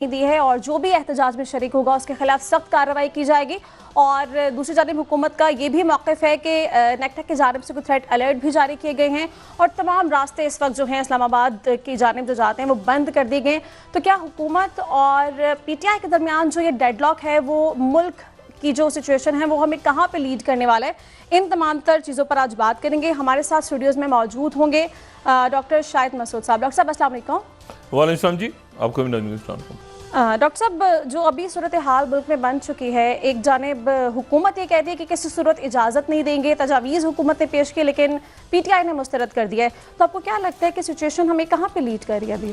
दी है और जो भी एहतजाज में शरीक होगा उसके खिलाफ सख्त कार्रवाई की जाएगी। और दूसरी जानिब हुकूमत का ये भी मौक़िफ़ है कि नेक्टा की जानिब से कुछ थ्रेट अलर्ट भी जारी किए गए हैं और तमाम रास्ते इस वक्त जो हैं इस्लामाबाद की जानिब जो जाते हैं वो बंद कर दिए गए। तो क्या हुकूमत और PTI के दरमियान जो ये डेडलॉक है वो मुल्क की जो सिचुएशन है वो हमें कहाँ पे लीड करने वाला है, इन तमाम तर चीज़ों पर आज बात करेंगे। हमारे साथ स्टूडियोज़ में मौजूद होंगे डॉक्टर शाहिद मसूद साहब। डॉक्टर साहब अस्सलाम वालेकुम। वालेकुम जी, आपको भी। डॉक्टर साहब, जो अभी सूरत हाल मुल्क में बन चुकी है, एक जानिब हुकूमत ये कहती है कि किसी सूरत इजाज़त नहीं देंगे, तजावीज़ हुकूमत ने पेश की लेकिन PTI ने मुस्तरद कर दिया है। तो आपको क्या लगता है कि सिचुएशन हमें कहाँ पे लीड कर रही है अभी?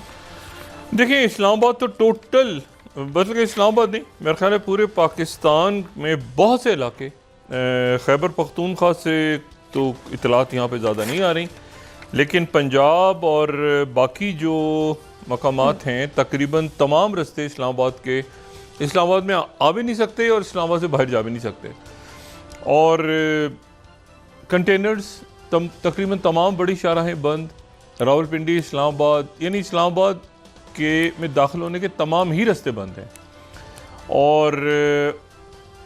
देखिए, इस्लामाबाद तो टोटल, बल्कि इस्लामाबाद नहीं, मेरे ख्याल है पूरे पाकिस्तान में बहुत से इलाके, खैबर पख्तूनख्वा से तो इतलात यहाँ पे ज़्यादा नहीं आ रही, लेकिन पंजाब और बाकी जो मकामात हैं, तकरीबन तमाम रस्ते इस्लामाबाद में आ भी नहीं सकते और इस्लामाबाद से बाहर जा भी नहीं सकते। और कंटेनर्स तकरीबन तमाम बड़ी शाहराहें बंद, रावलपिंडी, इस्लामाबाद, यानी इस्लामाबाद के में दाखिल होने के तमाम ही रास्ते बंद हैं। और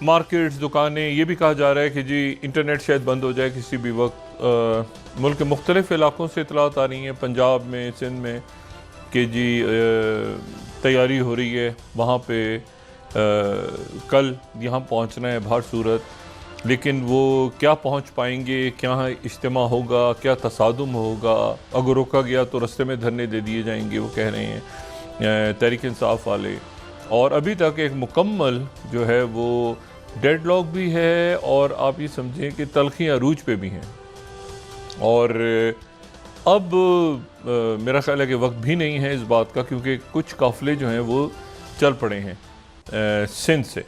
मार्केट्स, दुकानें, ये भी कहा जा रहा है कि जी इंटरनेट शायद बंद हो जाए किसी भी वक्त। मुल्क के मुख्तलिफ़ इलाक़ों से इतलात आ रही हैं, पंजाब में, सिंध में, कि जी तैयारी हो रही है वहाँ पे कल यहाँ पहुँचना है बाहर सूरत, लेकिन वो क्या पहुँच पाएंगे, क्या इज्तिमा होगा, क्या तसादुम होगा, अगर रोका गया तो रास्ते में धरने दे दिए जाएंगे, वो कह रहे हैं तहरीक इंसाफ वाले। और अभी तक एक मुकम्मल जो है वो डेडलॉक भी है और आप ये समझें कि तलखी अरूज पे भी हैं। और अब मेरा ख्याल है कि वक्त भी नहीं है इस बात का, क्योंकि कुछ काफ़िले जो हैं वो चल पड़े हैं सिंध से।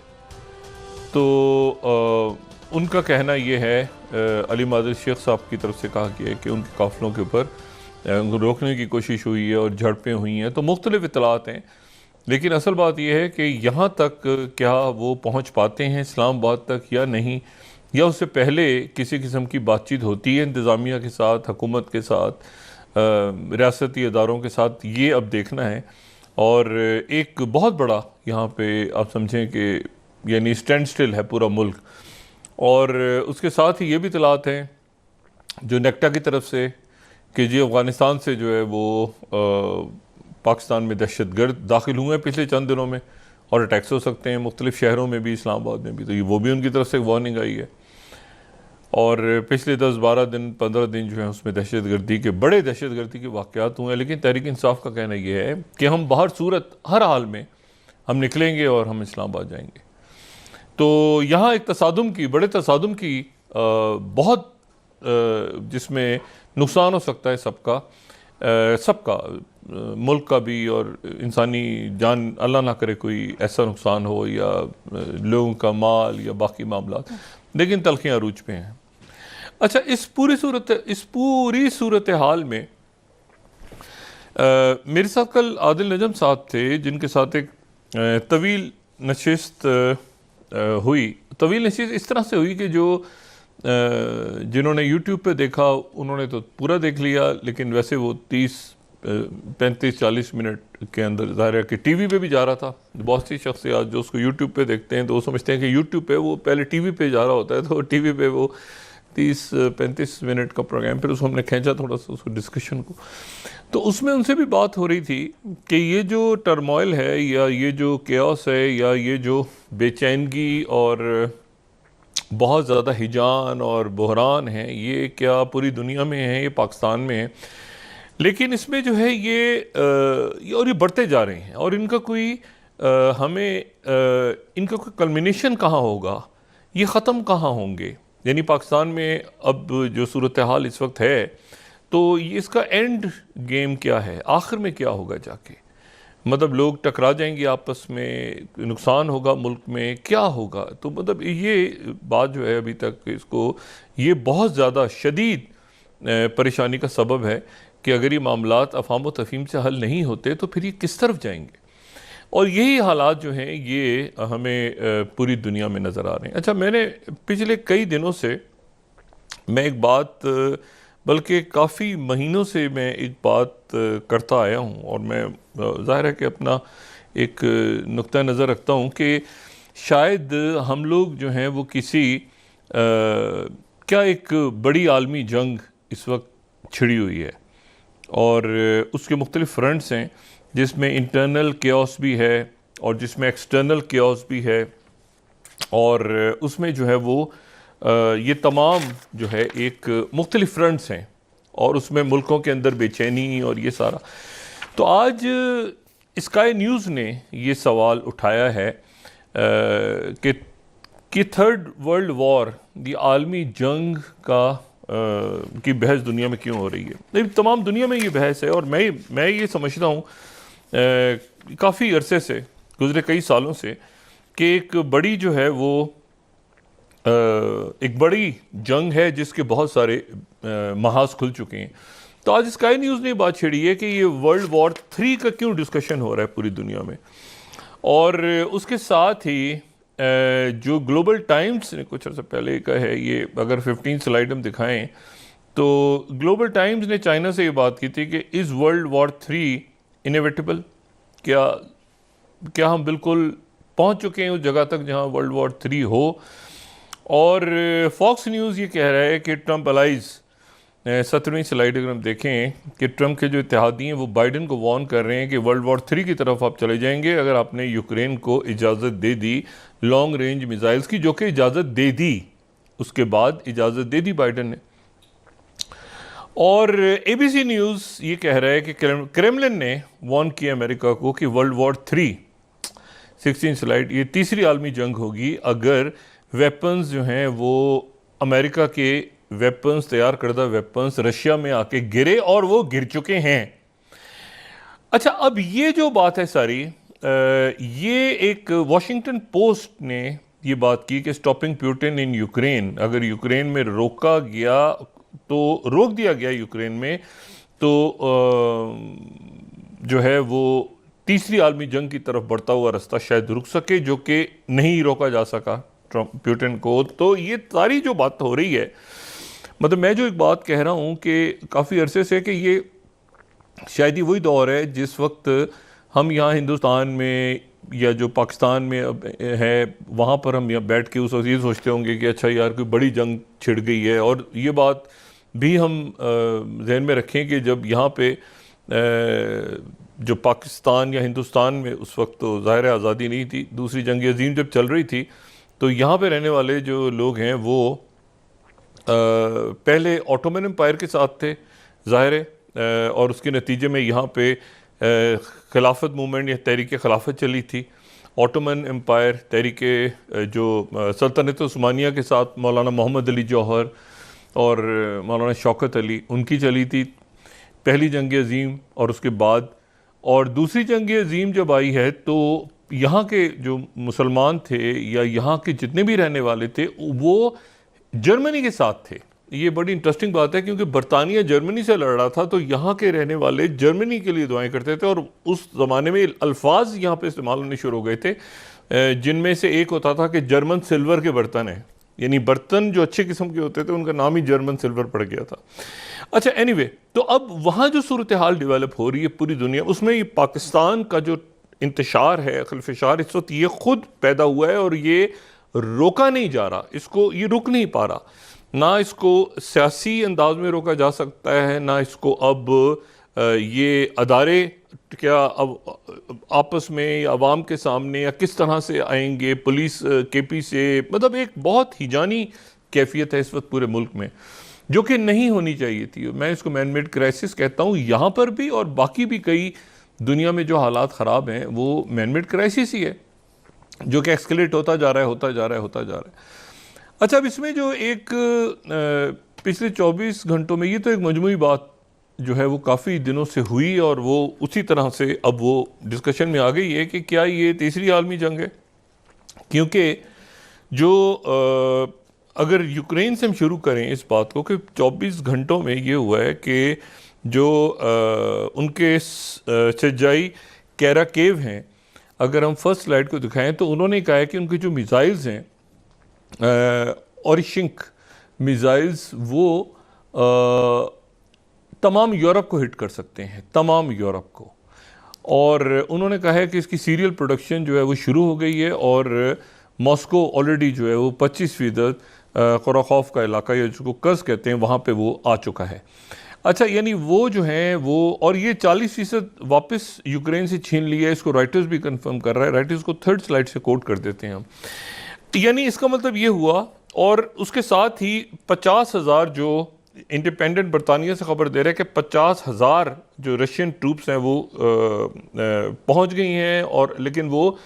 तो उनका कहना ये है, अली मादिल शेख साहब की तरफ से कहा गया है कि उनके काफ़िलों के ऊपर रोकने की कोशिश हुई है और झड़पें हुई हैं। तो मुख्तलिफ़ इतलात हैं, लेकिन असल बात यह है कि यहाँ तक क्या वो पहुँच पाते हैं इस्लामाबाद तक या नहीं, या उससे पहले किसी किस्म की बातचीत होती है इंतज़ामिया के साथ, हुकूमत के साथ, रियासती इदारों के साथ, ये अब देखना है। और एक बहुत बड़ा यहाँ पे आप समझें कि यानी स्टैंड स्टिल है पूरा मुल्क। और उसके साथ ही ये भी इतलात हैं जो नेक्टा की तरफ से कि जी अफ़गानिस्तान से जो है वो पाकिस्तान में दहशतगर्द दाखिल हुए हैं पिछले चंद दिनों में, और अटैक्स हो सकते हैं मुख्तलिफ़ शहरों में भी, इस्लामाबाद में भी। तो ये वो भी उनकी तरफ से वार्निंग आई है। और पिछले 10-12 दिन 15 दिन जो है उसमें बड़े दहशतगर्दी के वाक़यात हुए हैं। लेकिन तहरीक इंसाफ का कहना यह है कि हम बाहर सूरत हर हाल में हम निकलेंगे और हम इस्लामाबाद जाएंगे। तो यहाँ एक बड़े तसादुम की बहुत जिसमें नुकसान हो सकता है सबका, मुल्क का भी और इंसानी जान, अल्लाह ना करे कोई ऐसा नुकसान हो, या लोगों का माल या बाकी मामला, लेकिन तलखियाँ अरूज पे हैं। अच्छा, इस पूरी सूरत हाल में मेरे साथ कल आदिल नजम साहब थे, जिनके साथ एक तवील नशिस्त हुई। तवील नशिस्त इस तरह से हुई कि जो जिन्होंने YouTube पे देखा उन्होंने तो पूरा देख लिया, लेकिन वैसे वो 35-40 मिनट के अंदर ज़ाहिर है कि TV पे भी जा रहा था। बहुत सी शख्सियात जो उसको YouTube पे देखते हैं तो वो समझते हैं कि YouTube पे वो पहले TV पे जा रहा होता है, तो TV पे वो 30-35 मिनट का प्रोग्राम, फिर उसको हमने खींचा थोड़ा सा उसको डिस्कशन को। तो उसमें उनसे भी बात हो रही थी कि ये जो टर्मोइल है, या ये जो केओस है, या ये जो बेचैनगी और बहुत ज़्यादा हिजान और बहरान है, ये क्या पूरी दुनिया में है, ये पाकिस्तान में है, लेकिन इसमें जो है ये बढ़ते जा रहे हैं। और इनका कोई इनका कोई कल्मिनेशन कहाँ होगा, ये ख़त्म कहाँ होंगे, यानी पाकिस्तान में अब जो सूरत हाल इस वक्त है, तो ये इसका एंड गेम क्या है, आखिर में क्या होगा जाके, मतलब लोग टकरा जाएंगे आपस में, नुकसान होगा मुल्क में, क्या होगा। तो मतलब ये बात जो है अभी तक ये बहुत ज़्यादा शदीद परेशानी का सबब है कि अगर ये मामलात अफ़ाम व तफ़हीम से हल नहीं होते तो फिर ये किस तरफ जाएंगे। और यही हालात जो हैं ये हमें पूरी दुनिया में नज़र आ रहे हैं। अच्छा, मैंने पिछले कई दिनों से मैं एक बात, बल्कि काफ़ी महीनों से मैं एक बात करता आया हूँ, और मैं ज़ाहिर है कि अपना एक नुक्ता नज़र रखता हूँ कि शायद हम लोग जो हैं वो किसी क्या एक बड़ी आलमी जंग इस वक्त छिड़ी हुई है और उसके मुख्तलिफ फ्रंट्स हैं जिसमें इंटरनल केओस भी है और जिसमें एक्सटर्नल केओस भी है और उसमें जो है वो ये तमाम जो है एक मुख्तलिफ फ्रंट्स हैं और उसमें मुल्कों के अंदर बेचैनी और ये सारा। तो आज स्काई न्यूज़ ने ये सवाल उठाया है कि थर्ड वर्ल्ड वॉर दी आलमी जंग का की बहस दुनिया में क्यों हो रही है। नहीं, तमाम दुनिया में ये बहस है और मैं ये समझता हूँ काफ़ी अरसे से, गुज़रे कई सालों से, कि एक बड़ी जो है वो एक बड़ी जंग है जिसके बहुत सारे महाज खुल चुके हैं। तो आज स्काई न्यूज़ ने बात छेड़ी है कि ये वर्ल्ड वॉर 3 का क्यों डिस्कशन हो रहा है पूरी दुनिया में। और उसके साथ ही जो ग्लोबल टाइम्स ने कुछ अर्सा पहले का है, ये अगर 15 स्लाइड हम दिखाएं तो ग्लोबल टाइम्स ने चाइना से ये बात की थी कि इज़ वर्ल्ड वॉर 3 इनएविटेबल, क्या हम बिल्कुल पहुंच चुके हैं उस जगह तक जहां वर्ल्ड वॉर 3 हो। और फॉक्स न्यूज़ ये कह रहा है कि ट्रंप अलाइज, 17वीं स्लाइड अगर हम देखें कि ट्रंप के जो इत्तेहादी हैं वो बाइडन को वार्न कर रहे हैं कि वर्ल्ड वॉर 3 की तरफ आप चले जाएंगे अगर आपने यूक्रेन को इजाज़त दे दी लॉन्ग रेंज मिसाइल्स की, जो कि इजाज़त दे दी, उसके बाद इजाज़त दे दी बाइडन ने। और ABC न्यूज़ ये कह रहा है कि क्रेमलिन ने वार्न किया अमेरिका को कि वर्ल्ड वॉर 3, 16 स्लाइड, ये तीसरी आलमी जंग होगी अगर वेपन्स जो हैं वो अमेरिका के वेपन्स, तैयार करदा वेपन्स रशिया में आके गिरे और वो गिर चुके हैं। अच्छा, अब ये जो बात है सारी, ये एक वॉशिंगटन पोस्ट ने ये बात की कि स्टॉपिंग पुतिन इन यूक्रेन, अगर यूक्रेन में रोका गया तो रोक दिया गया यूक्रेन में तो जो है वो तीसरी आलमी जंग की तरफ बढ़ता हुआ रास्ता शायद रुक सके, जो कि नहीं रोका जा सका पुतिन को। तो ये सारी जो बात हो रही है, मतलब मैं जो एक बात कह रहा हूँ कि काफ़ी अरसे से कि ये शायद ही वही दौर है जिस वक्त हम यहाँ हिंदुस्तान में या जो पाकिस्तान में अब है वहाँ पर हम यहाँ बैठ के उस वक्त ये सोचते होंगे कि अच्छा यार कोई बड़ी जंग छिड़ गई है। और ये बात भी हम जहन में रखें कि जब यहाँ पे जो पाकिस्तान या हिंदुस्तान में उस वक्त तो ज़ाहिर आज़ादी नहीं थी, दूसरी जंग अज़ीम जब चल रही थी, तो यहाँ पे रहने वाले जो लोग हैं वो पहले ऑटोमन एम्पायर के साथ थे ज़ाहिर है, और उसके नतीजे में यहाँ पे खिलाफत मूवमेंट या तहरीक खिलाफत चली थी। ऑटोमन एम्पायर तहरीक जो सल्तनत उस्मानिया के साथ मौलाना मोहम्मद अली जौहर और मौलाना शौकत अली, उनकी चली थी पहली जंग अज़ीम। और उसके बाद और दूसरी जंग अज़ीम जब आई है तो यहाँ के जो मुसलमान थे या यहाँ के जितने भी रहने वाले थे वो जर्मनी के साथ थे। ये बड़ी इंटरेस्टिंग बात है क्योंकि बरतानिया जर्मनी से लड़ रहा था, तो यहाँ के रहने वाले जर्मनी के लिए दुआएं करते थे। और उस ज़माने में अल्फाज यहाँ पे इस्तेमाल होने शुरू हो गए थे जिनमें से एक होता था कि जर्मन सिल्वर के बर्तन हैं, यानी बर्तन जो अच्छे किस्म के होते थे उनका नाम ही जर्मन सिल्वर पड़ गया था। अच्छा, एनीवे, तो अब वहाँ जो सूरत हाल डेवलप हो रही है पूरी दुनिया, उसमें ये पाकिस्तान का जो इंतशार है, खिलफिशार, इस वक्त ये खुद पैदा हुआ है और ये रोका नहीं जा रहा, इसको ये रुक नहीं पा रहा। ना इसको सियासी अंदाज में रोका जा सकता है, ना इसको अब ये अदारे क्या अब आपस में या आवाम के सामने या किस तरह से आएंगे, पुलिस केपी से, मतलब एक बहुत हिजानी कैफियत है इस वक्त पूरे मुल्क में जो कि नहीं होनी चाहिए थी। मैं इसको मैन मेड क्राइसिस कहता हूँ यहाँ पर भी, और बाकी भी कई दुनिया में जो हालात ख़राब हैं वो मैन मेड क्राइसिस ही है जो कि एक्सकेलेट होता जा रहा है। अच्छा, अब इसमें जो एक पिछले 24 घंटों में ये तो एक मजमूई बात जो है वो काफ़ी दिनों से हुई और वो उसी तरह से अब वो डिस्कशन में आ गई है कि क्या ये तीसरी आलमी जंग है। क्योंकि जो अगर यूक्रेन से हम शुरू करें इस बात को कि 24 घंटों में ये हुआ है कि जो उनके सजाई कैराकेव हैं, अगर हम फर्स्ट स्लाइड को दिखाएं तो उन्होंने कहा है कि उनके जो मिसाइल्स हैं ऑरिशिंक मिसाइल्स वो तमाम यूरोप को हिट कर सकते हैं, तमाम यूरोप को। और उन्होंने कहा है कि इसकी सीरियल प्रोडक्शन जो है वो शुरू हो गई है और मॉस्को ऑलरेडी जो है वो 25% कोराखोफ का इलाका या जिसको कर्ज कहते हैं वहाँ पे वो आ चुका है। अच्छा, यानी वो जो है वो, और ये 40% वापस यूक्रेन से छीन लिया है, इसको राइटर्स भी कंफर्म कर रहा है। राइटर्स को थर्ड स्लाइड से कोट कर देते हैं हम। यानी इसका मतलब ये हुआ, और उसके साथ ही 50,000 जो इंडिपेंडेंट बरतानिया से खबर दे रहे हैं कि 50,000 जो रशियन ट्रूप्स हैं वो पहुंच गई हैं, और लेकिन वो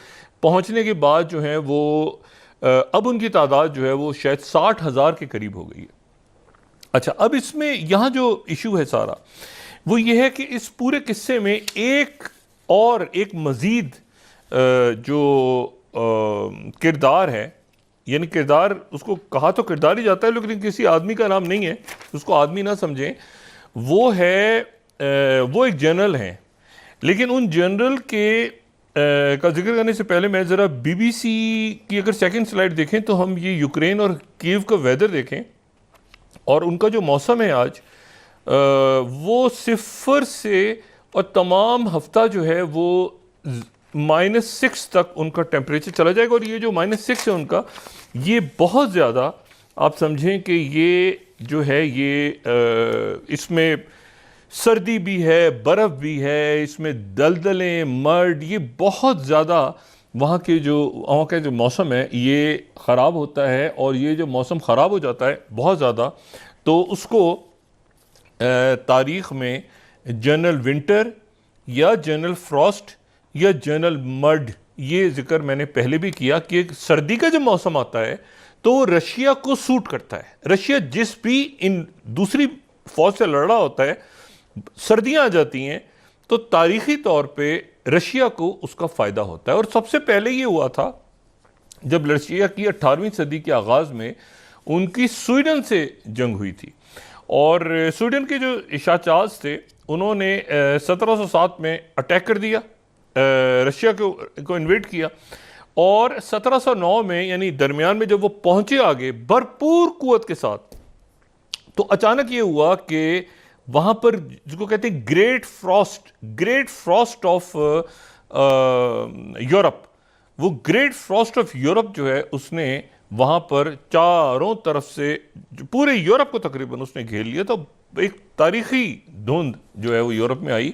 पहुंचने के बाद जो है वो अब उनकी तादाद जो है वो शायद 60,000 के करीब हो गई है। अच्छा, अब इसमें यहाँ जो इशू है सारा वो ये है कि इस पूरे किस्से में एक मज़ीद जो किरदार है, यानी किरदार उसको कहा तो किरदार ही जाता है लेकिन किसी आदमी का नाम नहीं है, उसको आदमी ना समझें, वो एक जनरल हैं। लेकिन उन जनरल का जिक्र करने से पहले मैं ज़रा BBC की अगर सेकंड स्लाइड देखें तो हम ये यूक्रेन और कीव का वेदर देखें, और उनका जो मौसम है आज वो 0 से और तमाम हफ्ता जो है वो -6 तक उनका टेम्परेचर चला जाएगा। और ये जो -6 है उनका, ये बहुत ज़्यादा आप समझें कि ये जो है ये इसमें सर्दी भी है, बर्फ़ भी है, इसमें दलदलें, मर्ड, ये बहुत ज़्यादा वहाँ का जो मौसम है ये ख़राब होता है। और ये जो मौसम ख़राब हो जाता है बहुत ज़्यादा, तो उसको तारीख़ में जनरल विंटर या जनरल फ्रॉस्ट या जनरल मर्ड, ये जिक्र मैंने पहले भी किया कि सर्दी का जब मौसम आता है तो वो रशिया को सूट करता है। रशिया जिस भी इन दूसरी फौज से लड़ रहा होता है, सर्दियां आ जाती हैं तो तारीखी तौर पे रशिया को उसका फ़ायदा होता है। और सबसे पहले ये हुआ था जब रशिया की 18वीं सदी के आगाज़ में उनकी स्वीडन से जंग हुई थी, और स्वीडन के जो इशाचाज थे उन्होंने 1707 में अटैक कर दिया, रशिया को इन्वेड किया, और 1709 में यानी दरमियान में जब वो पहुंचे आगे भरपूर कुव्वत के साथ, तो अचानक ये हुआ कि वहाँ पर जिसको कहते हैं ग्रेट फ्रॉस्ट ऑफ यूरोप, वो ग्रेट फ्रॉस्ट ऑफ यूरोप जो है उसने वहाँ पर चारों तरफ से पूरे यूरोप को तकरीबन उसने घेर लिया। तो एक तारीखी धुंध जो है वो यूरोप में आई,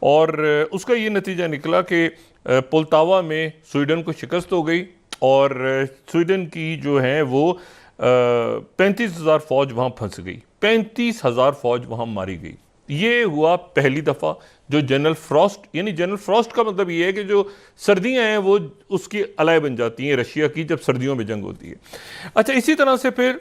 और उसका ये नतीजा निकला कि पोल्टावा में स्वीडन को शिकस्त हो गई, और स्वीडन की जो है वो 35,000 फौज वहाँ फंस गई, 35,000 फौज वहाँ मारी गई। ये हुआ पहली दफ़ा जो जनरल फ्रॉस्ट, यानी जनरल फ्रॉस्ट का मतलब ये है कि जो सर्दियाँ हैं वो उसकी अलाय बन जाती हैं रशिया की जब सर्दियों में जंग होती है। अच्छा, इसी तरह से फिर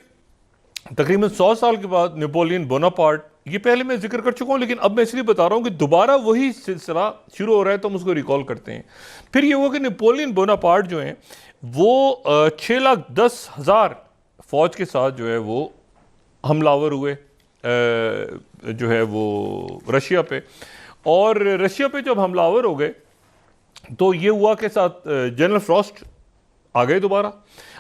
तकरीबन 100 साल के बाद नेपोलियन बोनापार्ट, ये पहले मैं जिक्र कर चुका हूँ लेकिन अब मैं इसलिए बता रहा हूँ कि दोबारा वही सिलसिला शुरू हो रहा है तो हम उसको रिकॉल करते हैं। फिर ये हुआ कि नेपोलियन बोनापार्ट जो हैं वो 6,10,000 फौज के साथ जो है वो हमलावर हुए जो है वो रशिया पे, और रशिया पे जब हमलावर हो गए तो ये हुआ के साथ जनरल फ्रॉस्ट आ गए दोबारा।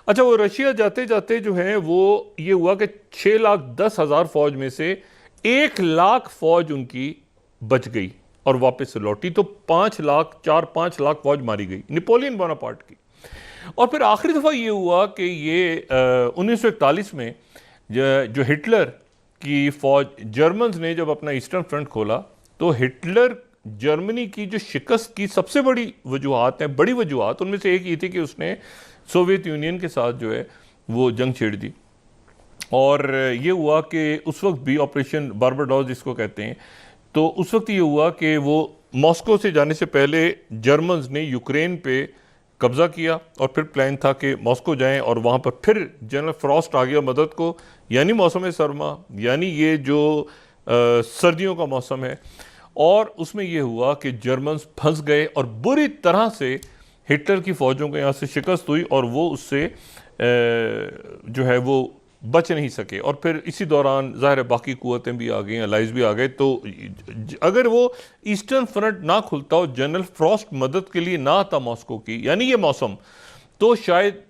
अच्छा, वो रशिया जाते जाते जो है वो ये हुआ कि 6,10,000 फौज में से 1,00,000 फौज उनकी बच गई और वापस लौटी, तो 5 लाख फौज मारी गई नेपोलियन बोनापार्ट की। और फिर आखिरी दफ़ा ये हुआ कि ये 1941 में जो हिटलर की फौज, जर्मन्स ने जब अपना ईस्टर्न फ्रंट खोला तो हिटलर जर्मनी की जो शिकस्त की सबसे बड़ी वजूहात हैं, बड़ी वजूहात उनमें से एक ये थी कि उसने सोवियत यूनियन के साथ जो है वो जंग छेड़ दी। और ये हुआ कि उस वक्त भी ऑपरेशन बारबाडोस जिसको कहते हैं, तो उस वक्त ये हुआ कि वो मॉस्को से जाने से पहले जर्मन्स ने यूक्रेन पे कब्ज़ा किया, और फिर प्लान था कि मॉस्को जाएं और वहाँ पर फिर जनरल फ्रॉस्ट आ गया मदद को, यानी मौसम सरमा, यानी ये जो सर्दियों का मौसम है। और उसमें ये हुआ कि जर्मन्स फंस गए और बुरी तरह से हिटलर की फ़ौजों को यहाँ से शिकस्त हुई और वो उससे जो है वो बच नहीं सके। और फिर इसी दौरान ज़ाहिर है बाकी कुव्वतें भी आ गई, अलाइज भी आ गए। तो अगर वो ईस्टर्न फ्रंट ना खुलता हो, जनरल फ्रॉस्ट मदद के लिए ना आता मॉस्को की, यानी ये मौसम, तो शायद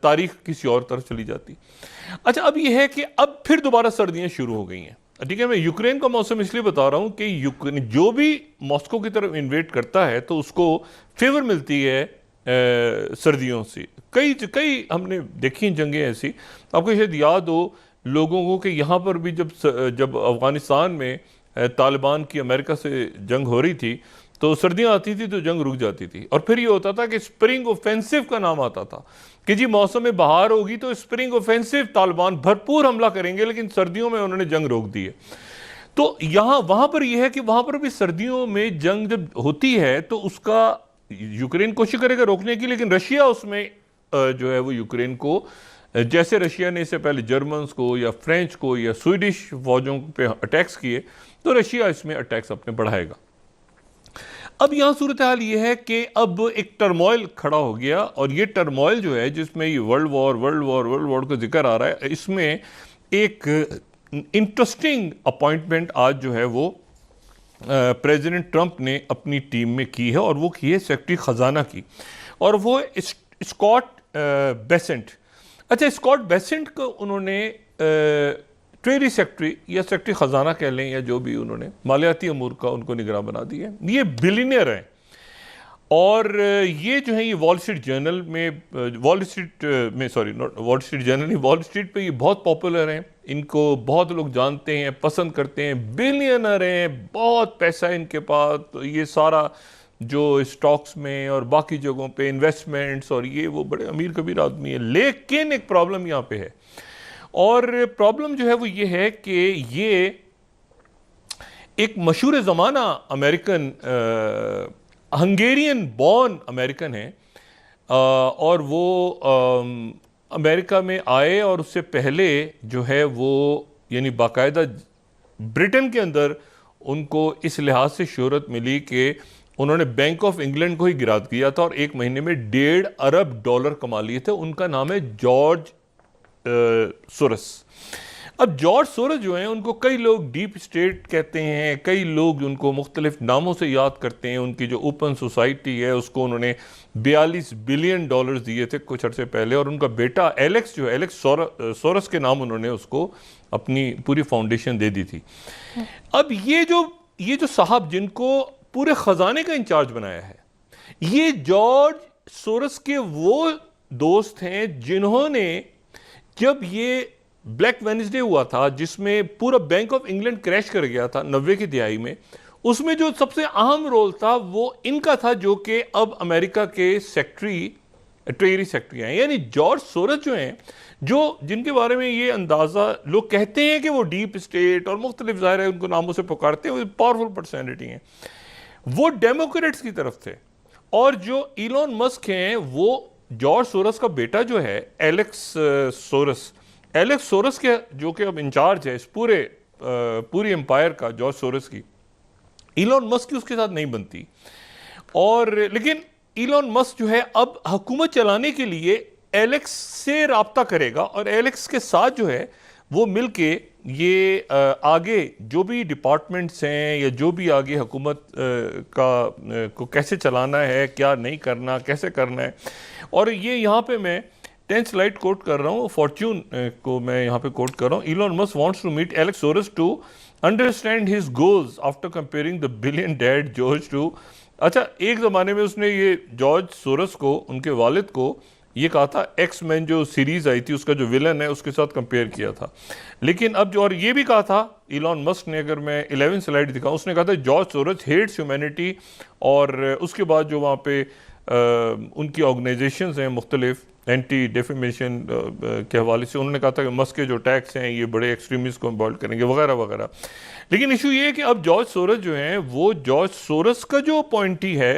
तारीख किसी और तरफ चली जाती। अच्छा, अब ये है कि अब फिर दोबारा सर्दियाँ शुरू हो गई हैं। ठीक है, मैं यूक्रेन का मौसम इसलिए बता रहा हूँ कि यूक्रेन जो भी मॉस्को की तरफ इन्वेट करता है तो उसको फेवर मिलती है सर्दियों से। कई कई हमने देखी जंगें ऐसी, आपको शायद याद हो लोगों को कि यहाँ पर भी जब अफ़गानिस्तान में तालिबान की अमेरिका से जंग हो रही थी तो सर्दियाँ आती थी तो जंग रुक जाती थी, और फिर ये होता था कि स्प्रिंग ऑफेंसिव का नाम आता था कि जी मौसम में बहार होगी तो स्प्रिंग ऑफेंसिव, तालिबान भरपूर हमला करेंगे, लेकिन सर्दियों में उन्होंने जंग रोक दी है। तो यहाँ वहाँ पर यह है कि वहाँ पर भी सर्दियों में जंग जब होती है तो उसका यूक्रेन कोशिश करेगा रोकने की, लेकिन रशिया उसमें जो है वो यूक्रेन को, जैसे रशिया ने इससे पहले जर्मन्स को या फ्रेंच को या स्वीडिश फौजों पे अटैक्स किए, तो रशिया इसमें अटैक्स अपने बढ़ाएगा। अब यहाँ सूरत हाल ये है कि अब एक टर्मोइल खड़ा हो गया, और ये टर्मोइल जो है जिसमें ये वर्ल्ड वॉर का जिक्र आ रहा है, इसमें एक इंटरेस्टिंग अपॉइंटमेंट आज जो है वो प्रेसिडेंट ट्रंप ने अपनी टीम में की है, और वो की है सेक्रेटरी ख़जाना की, और वो स्कॉट बेसेंट। अच्छा, स्कॉट बेसेंट को उन्होंने ट्रेजरी सेक्रेटरी या सेक्रेटरी ख़जाना कह लें या जो भी, उन्होंने मालियाती अमूर का उनको निगरान बना दिया है। ये बिलियनियर हैं, और ये जो है ये वॉल स्ट्रीट जर्नल पे ये बहुत पॉपुलर हैं, इनको बहुत लोग जानते हैं, पसंद करते हैं, बिलियनर हैं, बहुत पैसा है इनके पास, तो ये सारा जो स्टॉक्स में और बाकी जगहों पे इन्वेस्टमेंट्स, और ये वो बड़े अमीर कबीर आदमी है। लेकिन एक प्रॉब्लम यहाँ पे है, और प्रॉब्लम जो है वो ये है कि ये एक मशहूर ज़माना अमेरिकन हंगेरियन बॉर्न अमेरिकन है, और वो अमेरिका में आए, और उससे पहले जो है वो यानी बाकायदा ब्रिटेन के अंदर उनको इस लिहाज से शोहरत मिली कि उन्होंने बैंक ऑफ इंग्लैंड को ही गिरा दिया था और 1 महीने में $1.5 अरब कमा लिए थे। उनका नाम है जॉर्ज सोरस। अब जॉर्ज सोरस जो हैं उनको कई लोग डीप स्टेट कहते हैं, कई लोग उनको मुख्तलिफ नामों से याद करते हैं। उनकी जो ओपन सोसाइटी है उसको उन्होंने $42 बिलियन दिए थे कुछ अर्से पहले, और उनका बेटा एलेक्स जो है, एलेक्स सोरस के नाम उन्होंने उसको अपनी पूरी फाउंडेशन दे दी थी। अब ये जो साहब जिनको पूरे खजाने का इंचार्ज बनाया है, ये जॉर्ज सोरस के वो दोस्त हैं जिन्होंने, जब ये ब्लैक वेडनेसडे हुआ था जिसमें पूरा बैंक ऑफ इंग्लैंड क्रैश कर गया था 90 की दिहाई में, उसमें जो सबसे अहम रोल था वो इनका था, जो कि अब अमेरिका के ट्रेजरी सेक्रेटरी हैं। यानी जॉर्ज सोरस जो हैं, जिनके बारे में ये अंदाज़ा लोग कहते हैं कि वो डीप स्टेट और मुख्तलिफ ज़ाहिर है उनको नामों से पुकारते हैं, वो पावरफुल पर्सनैलिटी हैं, वो डेमोक्रेट्स की तरफ थे। और जो इलॉन मस्क हैं वो जॉर्ज सोरस का बेटा जो है एलेक्स सोरस के, जो कि अब इंचार्ज है इस पूरी एम्पायर का, जॉर्ज सोरस की। इलॉन मस्क की उसके साथ नहीं बनती, और लेकिन इलॉन मस्क जो है अब हुकूमत चलाने के लिए एलेक्स से रब्ता करेगा, और एलेक्स के साथ जो है वो मिलके ये आगे जो भी डिपार्टमेंट्स हैं या जो भी आगे हुकूमत को कैसे चलाना है, क्या नहीं करना, कैसे करना है। और ये यहाँ पे मैं 10 स्लाइड कोट कर रहा हूँ, फॉर्च्यून को मैं यहाँ पे कोट कर रहा हूँ। Elon Musk wants to meet Alex Soros to understand his goals after comparing the billion dad George to. अच्छा, एक ज़माने में उसने ये जॉर्ज सोरस को, उनके वालिद को ये कहा था, एक्स मैन जो सीरीज़ आई थी उसका जो विलन है उसके साथ कंपेयर किया था। लेकिन अब और ये भी कहा था इलॉन मस्क ने, अगर मैं 11 स्लाइड दिखाऊँ, उसने कहा था जॉर्ज सोरस हेट्स ह्यूमैनिटी, और उसके बाद जो वहाँ पे उनकी ऑर्गेनाइजेशंस हैं मुख्तलिफ एंटी डेफेमेशन के हवाले से, उन्होंने कहा था कि मस्क के जो टैक्स हैं ये बड़े एक्सट्रीमिस्ट को इन्वॉल्व करेंगे वगैरह वगैरह। लेकिन इशू ये है कि अब जॉर्ज सोरस जो हैं, वो जॉर्ज सोरस का जो अपॉइंटी है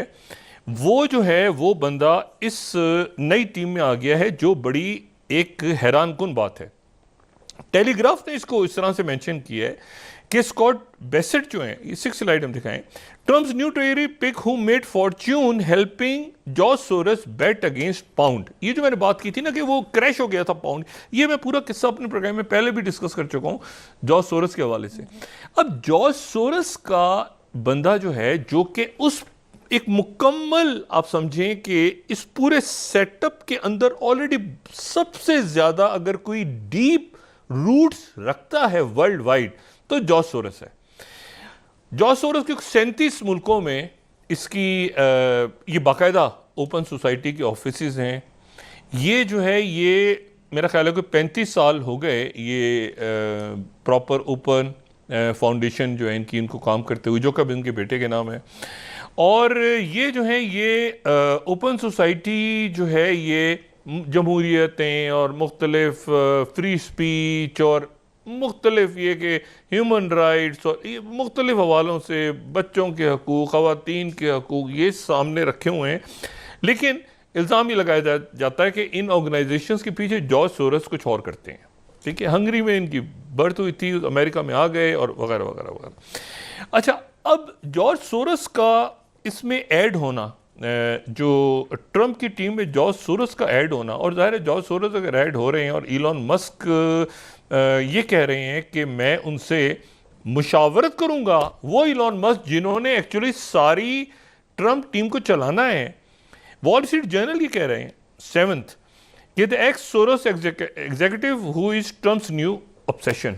वो जो है वो बंदा इस नई टीम में आ गया है, जो बड़ी एक हैरानकुन बात है। टेलीग्राफ ने इसको इस तरह से मेंशन किया है कि स्कॉट बेसेट जो हैं, ये 6 स्लाइड हम दिखाएं, Trump's new treasury pick who made fortune helping George Soros bet against pound. ये जो मैंने बात की थी ना कि वो क्रैश हो गया था पाउंड, ये मैं पूरा किस्सा अपने प्रोग्राम में पहले भी डिस्कस कर चुका हूं जॉर्ज सोरस के हवाले से। अब जॉर्ज सोरस का बंदा जो है, जो कि उस एक मुकम्मल, आप समझें कि इस पूरे सेटअप के अंदर ऑलरेडी सबसे ज्यादा अगर कोई डीप रूट्स रखता है वर्ल्ड वाइड तो जॉर्ज सोरस है। जॉर्ज सोरस के 37 मुल्कों में इसकी ये बाकायदा ओपन सोसाइटी के ऑफिसेज हैं। ये जो है ये मेरा ख्याल है कि 35 साल हो गए ये प्रॉपर ओपन फाउंडेशन जो है इनको काम करते हुए, जो कभी इनके बेटे के नाम है। और ये जो है ये ओपन सोसाइटी जो है ये जमहूरियतें और मुख्तलिफ फ्री स्पीच और मुख्तलिफ ये कि ह्यूमन राइट्स और ये मुख्तलिफ हवालों से बच्चों के हकूक़, ख़वातीन के हकूक़ ये सामने रखे हुए हैं। लेकिन इल्ज़ाम ये लगाया जाता है कि इन ऑर्गेनाइजेशंस के पीछे जॉर्ज सोरस कुछ और करते हैं। ठीक है, हंगरी में इनकी बर्थ हुई थी, अमेरिका में आ गए और वगैरह वगैरह वगैरह। अच्छा, अब जॉर्ज सोरस का इसमें ऐड होना, जो ट्रंप की टीम में जॉर्ज सोरस का ऐड होना, और ज़ाहिर है जॉर्ज सोरस अगर ऐड हो रहे हैं और इलॉन मस्क ये कह रहे हैं कि मैं उनसे मुशावरत करूंगा, वो इलॉन मस्क जिन्होंने एक्चुअली सारी ट्रंप टीम को चलाना है। वॉल स्ट्रीट जर्नल ये कह रहे हैं 7th कि the ex Soros executive who is Trump's new obsession.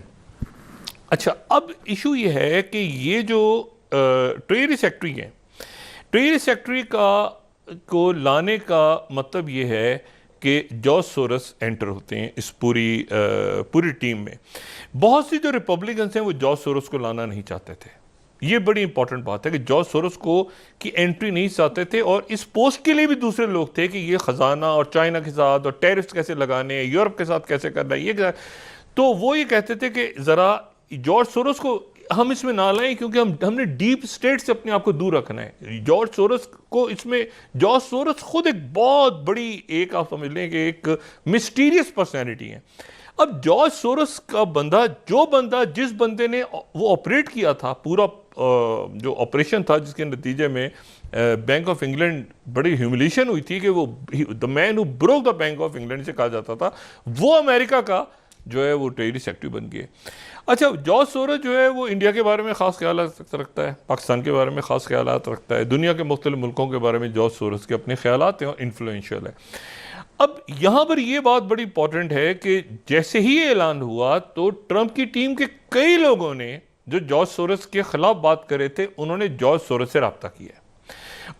अच्छा, अब इशू ये है कि ये जो ट्रेजरी सेक्रेटरी है, ट्रेजरी सेक्रेटरी को लाने का मतलब ये है कि जॉर्ज सोरस एंटर होते हैं इस पूरी टीम में। बहुत सी जो रिपब्लिकन्स हैं वो जॉर्ज सोरस को लाना नहीं चाहते थे। ये बड़ी इंपॉर्टेंट बात है कि जॉर्ज सोरस को की एंट्री नहीं चाहते थे, और इस पोस्ट के लिए भी दूसरे लोग थे कि ये खजाना और चाइना के साथ और टैरिफ्स कैसे लगाने, यूरोप के साथ कैसे करना है, ये तो वो ये कहते थे कि ज़रा जॉर्ज सोरस को हम इसमें ना लाएं, क्योंकि हमने डीप स्टेट से अपने आप को दूर रखना है। जॉर्ज सोरस को इसमें, जॉर्ज सोरस खुद एक बहुत बड़ी, एक आप समझ लें कि एक मिस्टीरियस पर्सनैलिटी है। अब जॉर्ज सोरस का बंदा जिस बंदे ने वो ऑपरेट किया था, पूरा जो ऑपरेशन था जिसके नतीजे में बैंक ऑफ इंग्लैंड बड़ी ह्यूमिलेशन हुई थी कि वो the man who broke the bank of England से कहा जाता था, वो अमेरिका का जो है वो ट्रेजरी सेक्रेटरी बन गए। अच्छा, जॉर्ज सोरस जो है वो इंडिया के बारे में ख़ास ख्याल रखता है, पाकिस्तान के बारे में ख़ास ख्याल रखता है, दुनिया के मुख्तलिफ मुल्कों के बारे में जॉर्ज सोरस के अपने ख्यालात हैं और इन्फ्लुएंशियल है। अब यहाँ पर ये बात बड़ी इंपॉर्टेंट है कि जैसे ही ये ऐलान हुआ तो ट्रंप की टीम के कई लोगों ने जो जॉर्ज सोरस के खिलाफ बात कर रहे थे, उन्होंने जॉर्ज सोरस से रब्ता किया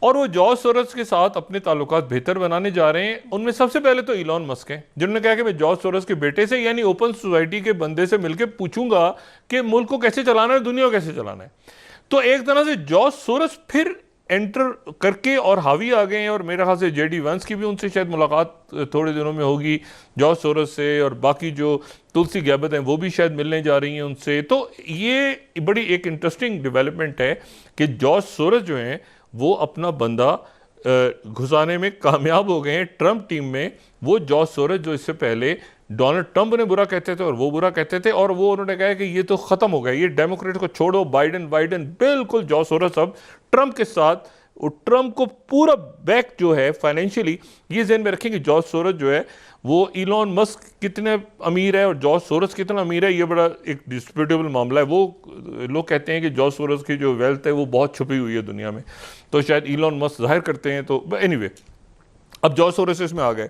और वो जॉर्ज सोरस के साथ अपने ताल्लुकात बेहतर बनाने जा रहे हैं। उनमें सबसे पहले तो इलॉन मस्क हैं, जिन्होंने कहा कि मैं जॉर्ज सोरस के बेटे से, यानी ओपन सोसाइटी के बंदे से मिलकर पूछूंगा कि मुल्क को कैसे चलाना है, दुनिया को कैसे चलाना है। तो एक तरह से जॉर्ज सोरस फिर एंटर करके और हावी आ गए हैं, और मेरे ख्याल से जेडी वैंस की भी उनसे शायद मुलाकात थोड़े दिनों में होगी जॉर्ज सोरस से, और बाकी जो तुलसी गैबत हैं वो भी शायद मिलने जा रही हैं उनसे। तो ये बड़ी एक इंटरेस्टिंग डेवलपमेंट है कि जॉर्ज सोरस जो हैं वो अपना बंदा घुसाने में कामयाब हो गए हैं ट्रंप टीम में। वो जॉर्ज सोरस जो इससे पहले डोनाल्ड ट्रंप ने बुरा कहते थे और वो बुरा कहते थे, और वो उन्होंने कहा कि ये तो ख़त्म हो गया, ये डेमोक्रेट को छोड़ो, बाइडेन बिल्कुल जॉर्ज सोरस अब ट्रंप के साथ, ट्रंप को पूरा बैक जो है फाइनेंशियली, ये ज़हन में रखें कि जॉर्ज सोरस जो है वो इलॉन मस्क कितने अमीर है और जॉर्ज सोरस कितना अमीर है, ये बड़ा एक डिस्प्यूटेबल मामला है। वो लोग कहते हैं कि जॉर्ज सोरस की जो वेल्थ है वो बहुत छुपी हुई है दुनिया में, तो शायद इलॉन मस्क जाहिर करते हैं। तो एनीवे, अब जॉर्ज सोरस इसमें आ गए।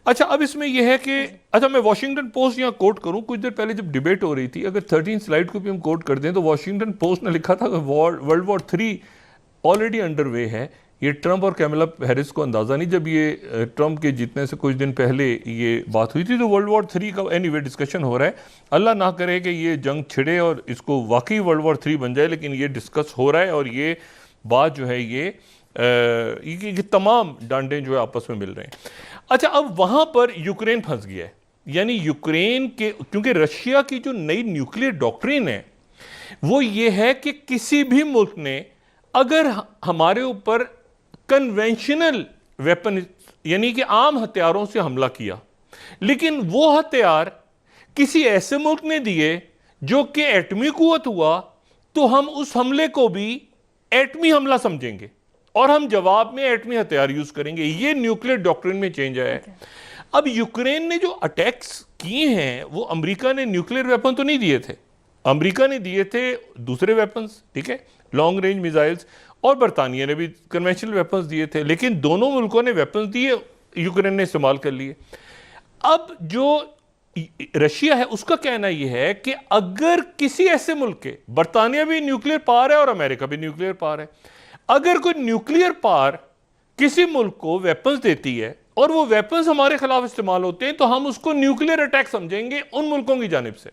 अच्छा, अब इसमें यह है कि, अच्छा मैं वाशिंगटन पोस्ट यहाँ कोट करूँ, कुछ देर पहले जब डिबेट हो रही थी, अगर 13 स्लाइड को भी हम कोट कर दें तो वाशिंगटन पोस्ट ने लिखा था कि world war 3 already under way है। ये ट्रंप और कैमला हैरिस को अंदाज़ा नहीं, जब ये ट्रंप के जीतने से कुछ दिन पहले ये बात हुई थी, तो वर्ल्ड वॉर 3 का एनीवे डिस्कशन हो रहा है। अल्लाह ना करे कि ये जंग छिड़े और इसको वाकई वर्ल्ड वॉर 3 बन जाए, लेकिन ये डिस्कस हो रहा है, और ये बात जो है ये तमाम डांडे जो है आपस में मिल रहे हैं। अच्छा, अब वहाँ पर यूक्रेन फंस गया है, यानी यूक्रेन के, क्योंकि रशिया की जो नई न्यूक्लियर डॉक्ट्रिन है वो ये है कि किसी भी मुल्क ने अगर हमारे ऊपर कन्वेंशनल वेपन यानी कि आम हथियारों से हमला किया, लेकिन वो हथियार किसी ऐसे मुल्क ने दिए जो कि एटमी कुव्वत हुआ, तो हम उस हमले को भी एटमी हमला समझेंगे और हम जवाब में एटमी हथियार यूज करेंगे। ये न्यूक्लियर डॉक्ट्रिन में चेंज आया है। अब यूक्रेन ने जो अटैक्स किए हैं वो अमेरिका ने न्यूक्लियर वेपन तो नहीं दिए थे, अमेरिका ने दिए थे दूसरे वेपन्स, ठीक है, लॉन्ग रेंज मिसाइल्स, और बरतानिया ने भी कन्वेंशनल वेपन्स दिए थे, लेकिन दोनों मुल्कों ने वेपन्स दिए, यूक्रेन ने इस्तेमाल कर लिए। अब जो रशिया है, उसका कहना यह है कि अगर किसी ऐसे मुल्क के, बरतानिया भी न्यूक्लियर पावर है और अमेरिका भी न्यूक्लियर पावर है, अगर कोई न्यूक्लियर पावर किसी मुल्क को वेपन्स देती है और वो वेपन्स हमारे खिलाफ इस्तेमाल होते हैं, तो हम उसको न्यूक्लियर अटैक समझेंगे उन मुल्कों की जानिब से।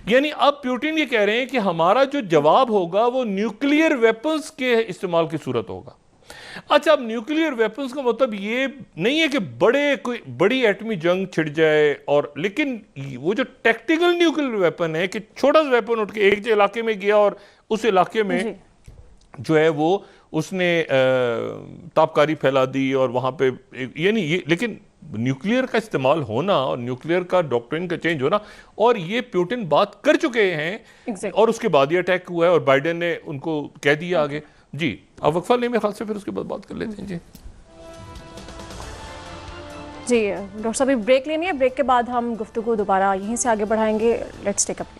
यानी अब पुतिन ये कह रहे हैं कि हमारा जो जवाब होगा वो न्यूक्लियर वेपन्स के इस्तेमाल की सूरत होगा। अच्छा, अब न्यूक्लियर वेपन्स का मतलब ये नहीं है कि कोई बड़ी एटमी जंग छिड़ जाए, और लेकिन वो जो टैक्टिकल न्यूक्लियर वेपन है कि छोटा सा वेपन उठ के एक इलाके में गया और उस इलाके में जो है वो उसने तापकारी फैला दी और वहां पे ये नहीं, ये लेकिन न्यूक्लियर का इस्तेमाल होना और न्यूक्लियर का डॉक्ट्रिन का चेंज होना, और ये पुतिन बात कर चुके हैं और उसके बाद ये अटैक हुआ है और बाइडेन ने उनको कह दिया आगे। जी, अब वक्फा लें मेरे ख्याल से, फिर उसके बाद बात कर लेते हैं। जी जी डॉक्टर साहब, ब्रेक लेनी है, ब्रेक के बाद हम गुफ्तगू दोबारा यहीं से आगे बढ़ाएंगे। Let's take a break.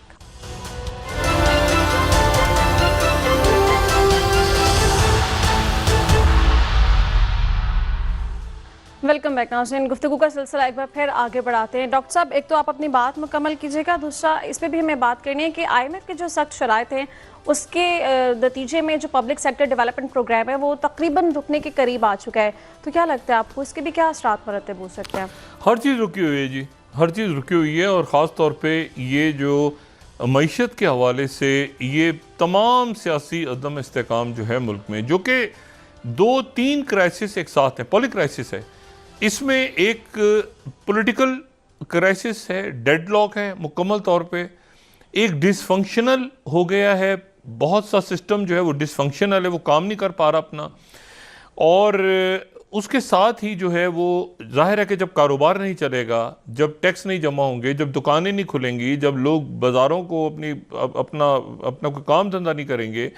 Welcome back. नाज़रीन, गुफ्तगू का सिलसिला एक बार फिर आगे बढ़ाते हैं। डॉक्टर साहब, एक तो आप अपनी बात मुकम्मल कीजिएगा, दूसरा इस पर भी हमें बात करनी है कि IMF के जो सख्त शराइत हैं उसके नतीजे में जो पब्लिक सेक्टर डेवलपमेंट प्रोग्राम है वो तकरीबन रुकने के करीब आ चुका है, तो क्या लगता है आपको इसके भी क्या असरात मरतब हो सकते हैं? हर चीज़ रुकी हुई है जी, हर चीज़ रुकी हुई है, और ख़ास तौर पर ये जो मईशत के हवाले से ये तमाम सियासी अदम इस्तेकाम जो है मुल्क में, जो कि 2-3 क्राइसिस एक साथ हैं, पॉली क्राइसिस है, इसमें एक पॉलिटिकल क्राइसिस है, डेडलॉक है मुकम्मल तौर पे, एक डिसफंक्शनल हो गया है, बहुत सा सिस्टम जो है वो डिसफंक्शनल है, वो काम नहीं कर पा रहा अपना, और उसके साथ ही जो है वो जाहिर है कि जब कारोबार नहीं चलेगा, जब टैक्स नहीं जमा होंगे, जब दुकानें नहीं खुलेंगी, जब लोग बाज़ारों को अपना कोई काम धंधा नहीं करेंगे,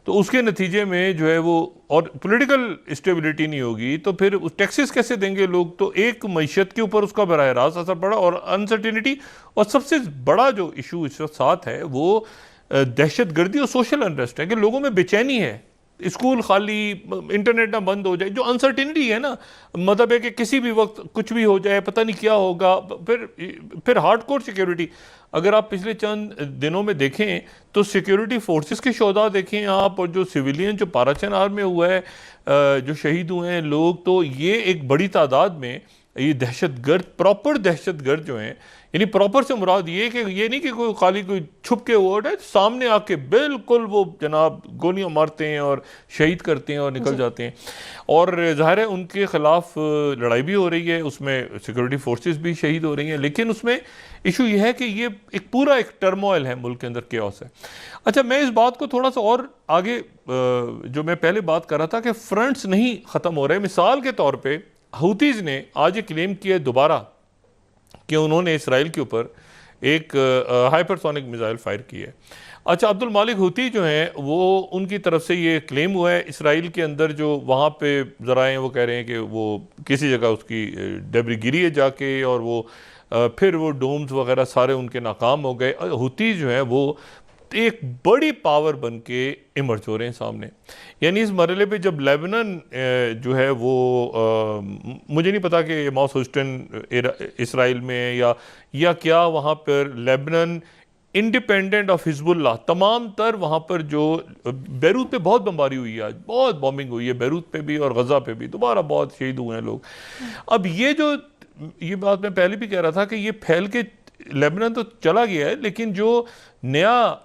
तो उसके नतीजे में जो है वो, और पॉलिटिकल स्टेबिलिटी नहीं होगी, तो फिर टैक्सेस कैसे देंगे लोग? तो एक मईशत के ऊपर उसका बराह रास्त असर पड़ा, और अनसर्टिनिटी, और सबसे बड़ा जो इशू इस वक्त साथ है वो दहशत गर्दी और सोशल अनरेस्ट है कि लोगों में बेचैनी है, स्कूल खाली, इंटरनेट ना बंद हो जाए, जो अनसर्टिनिटी है ना, मतलब है कि किसी भी वक्त कुछ भी हो जाए, पता नहीं क्या होगा, फिर हार्डकोर सिक्योरिटी। अगर आप पिछले चंद दिनों में देखें तो सिक्योरिटी फोर्सेस के शोधा देखें आप, और जो सिविलियन जो पाराचनार में हुआ है, जो शहीद हुए हैं लोग, तो ये एक बड़ी तादाद में ये दहशतगर्द, प्रॉपर दहशतगर्द जो हैं, यानी प्रॉपर से मुराद ये कि ये नहीं कि कोई खाली कोई छुप के वर्ड है, सामने आके बिल्कुल वो जनाब गोलियां मारते हैं और शहीद करते हैं और निकल जाते हैं, और ज़ाहिर है उनके ख़िलाफ़ लड़ाई भी हो रही है, उसमें सिक्योरिटी फोर्सेस भी शहीद हो रही हैं, लेकिन उसमें इशू ये है कि ये एक पूरा एक टर्मोइल है मुल्क के अंदर, केओस है। अच्छा, मैं इस बात को थोड़ा सा और आगे, जो मैं पहले बात कर रहा था कि फ्रंट्स नहीं ख़त्म हो रहे, मिसाल के तौर पर हूतीज़ ने आज ये क्लेम किया दोबारा कि उन्होंने इसराइल के ऊपर एक हाइपरसोनिक मिसाइल फायर की है। अच्छा, अब्दुल मालिक हूती जो हैं वो, उनकी तरफ से ये क्लेम हुआ है इसराइल के अंदर, जो वहाँ पे ज़राए वो कह रहे हैं कि वो किसी जगह उसकी डेब्री गिरी है जाके, और वो फिर वो डोम्स वगैरह सारे उनके नाकाम हो गए। हूती जो है वो एक बड़ी पावर बन के इमर्ज हो रहे हैं सामने। यानी इस मरहले पे जब लेबनान जो है वो मुझे नहीं पता कि माउस ह्यूस्टन इसराइल में या क्या वहाँ पर लेबनान इंडिपेंडेंट ऑफ हिजबुल्लाह, तमाम तर वहाँ पर जो बैरूत पे बहुत बमबारी हुई है, आज बहुत बॉम्बिंग हुई है बैरूत पे भी और गज़ा पे भी, दोबारा बहुत शहीद हुए हैं लोग। अब ये बात मैं पहले भी कह रहा था कि ये फैल के लेबनान तो चला गया है, लेकिन जो नया